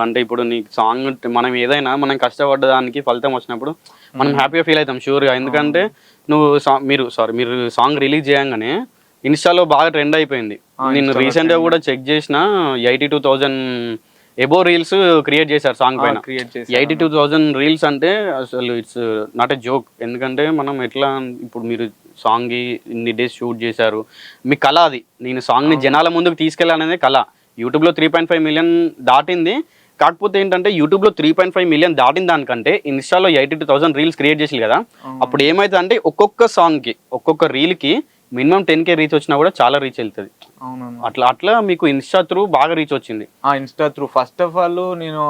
అంటే ఇప్పుడు నీకు సాంగ్ మనం ఏదైనా మనం కష్టపడ్డ దానికి ఫలితం వచ్చినప్పుడు మనం హ్యాపీగా ఫీల్ అవుతాం షూర్గా. ఎందుకంటే నువ్వు మీరు సాంగ్ రిలీజ్ చేయంగానే ఇన్స్టాలో బాగా ట్రెండ్ అయిపోయింది. నేను రీసెంట్గా కూడా చెక్ చేసిన 82,000 ఎబో రీల్స్ క్రియేట్ చేశారు సాంగ్ పైన. 82,000 రీల్స్ అంటే అసలు ఇట్స్ నాట్ ఎ జోక్. ఎందుకంటే మనం ఎట్లా ఇప్పుడు మీరు సాంగ్ ఇన్ని డేస్ షూట్ చేశారు, మీ కళ అది. నేను సాంగ్ని జనాల ముందుకు తీసుకెళ్ళాలనేది కళ. యూట్యూబ్లో 3.5 మిలియన్ దాటింది. కాకపోతే ఏంటంటే యూట్యూబ్లో 3.5 మిలియన్ దాటిన దానికంటే ఇన్స్టాలో 82,000 రీల్స్ క్రియేట్ చేసి కదా, అప్పుడు ఏమవుతుంది అంటే ఒక్కొక్క సాంగ్కి ఒక్కొక్క రీల్కి మినిమం 10K రీచ్ వచ్చినా కూడా చాలా రీచ్ వెళ్తుంది. అట్లా మీకు ఇన్స్టా త్రూ బాగా రీచ్ వచ్చింది. Insta through first of all నేను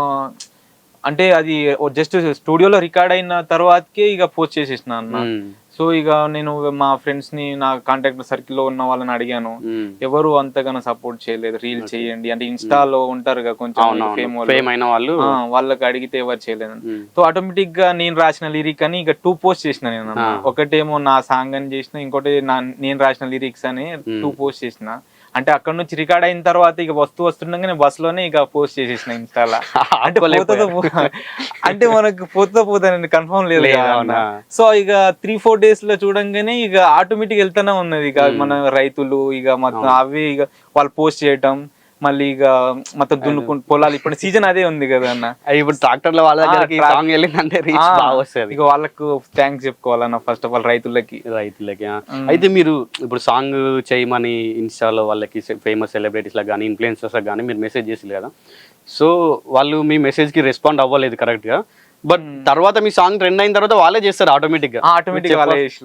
అంటే అది జస్ట్ స్టూడియోలో రికార్డ్ అయిన తర్వాతకే ఇక పోస్ట్ చేసేసిన అన్న. సో ఇక నేను మా ఫ్రెండ్స్ ని నా కాంటాక్ట్ సర్కిల్ లో ఉన్న వాళ్ళని అడిగాను, ఎవరు అంతగానో సపోర్ట్ చేయలేదు. రీల్ చేయండి అంటే ఇన్స్టాలో ఉంటారు కదా కొంచెం ఫేమ్ అయిన వాళ్ళు, వాళ్ళకి అడిగితే ఎవరు చేయలేదు. సో ఆటోమేటిక్ గా నేను రాసిన లిరిక్ అని ఇక 2 పోస్ట్ చేసిన నేను. ఒకటేమో నా సాంగ్ అని చేసిన, ఇంకోటి నేను రాసిన లిరిక్స్ అని 2 పోస్ట్ చేసిన. అంటే అక్కడ నుంచి రికార్డ్ అయిన తర్వాత ఇక వస్తుండగానే బస్ లోనే ఇక పోస్ట్ చేసేసిన ఇన్స్టాలా. అంటే అంటే మనకు పోతుందని కన్ఫర్మ్ లేదు. సో ఇక 3-4 డేస్ లో చూడంగానే ఇక ఆటోమేటిక్ వెళ్తానే ఉన్నది. ఇక మన రైతులు ఇక మొత్తం అవి ఇక వాళ్ళు పోస్ట్ చేయటం, మళ్ళీ ఇక మొత్తం దున్నుకుంటూ పొలాలు. ఇప్పుడు సీజన్ అదే ఉంది కదా అన్న. ఇప్పుడు ట్రాక్టర్ల వాళ్ళ దగ్గరికి సాంగ్ వెళ్ళిందంటే రీచ్ బాగా వస్తుంది. ఇక వాళ్ళకు థ్యాంక్స్ చెప్పుకోవాలన్న ఫస్ట్ ఆఫ్ ఆల్ రైతులకి. అయితే మీరు ఇప్పుడు సాంగ్ చేయమని ఇన్స్టాలో వాళ్ళకి ఫేమస్ సెలబ్రిటీస్ లకు కానీ ఇన్ఫ్లుయెన్సర్స్ కానీ మీరు మెసేజ్ చేసి కదా, సో వాళ్ళు మీ మెసేజ్ కి రెస్పాండ్ అవ్వలేదు కరెక్ట్ గా. బట్ తర్వాత మీ సాంగ్ ట్రెండ్ అయిన తర్వాత వాళ్ళే చేస్తారు ఆటోమేటిక్ గా,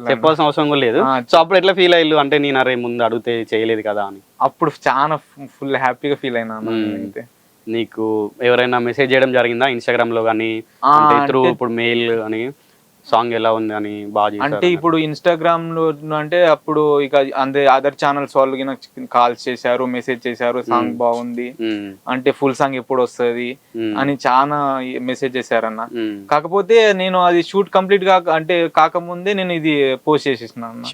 చెప్పాల్సిన అవసరం కూడా లేదు. సో అప్పుడు ఎట్లా ఫీల్ అయ్యారు అంటే నేను అరే ముందు అడిగితే చేయలేదు కదా అని? అప్పుడు చాలా ఫుల్ హ్యాపీగా ఫీల్ అయినా. నీకు ఎవరైనా మెసేజ్ చేయడం జరిగిందా ఇన్స్టాగ్రామ్ లో కానీ, అంటే త్రూ ఇప్పుడు మెయిల్ అని సాంగ్ ఎలా ఉంది అని బాగా? అంటే ఇప్పుడు ఇన్స్టాగ్రామ్ లో అంటే అప్పుడు ఇక అంతే అదర్ ఛానల్స్ వాళ్ళు కాల్స్ చేశారు, మెసేజ్ చేశారు, సాంగ్ బాగుంది అంటే ఫుల్ సాంగ్ ఎప్పుడు వస్తుంది అని చాలా మెసేజ్ చేశారన్న. కాకపోతే నేను అది షూట్ కంప్లీట్ కాకముందే నేను ఇది పోస్ట్ చేసేసిన అన్న.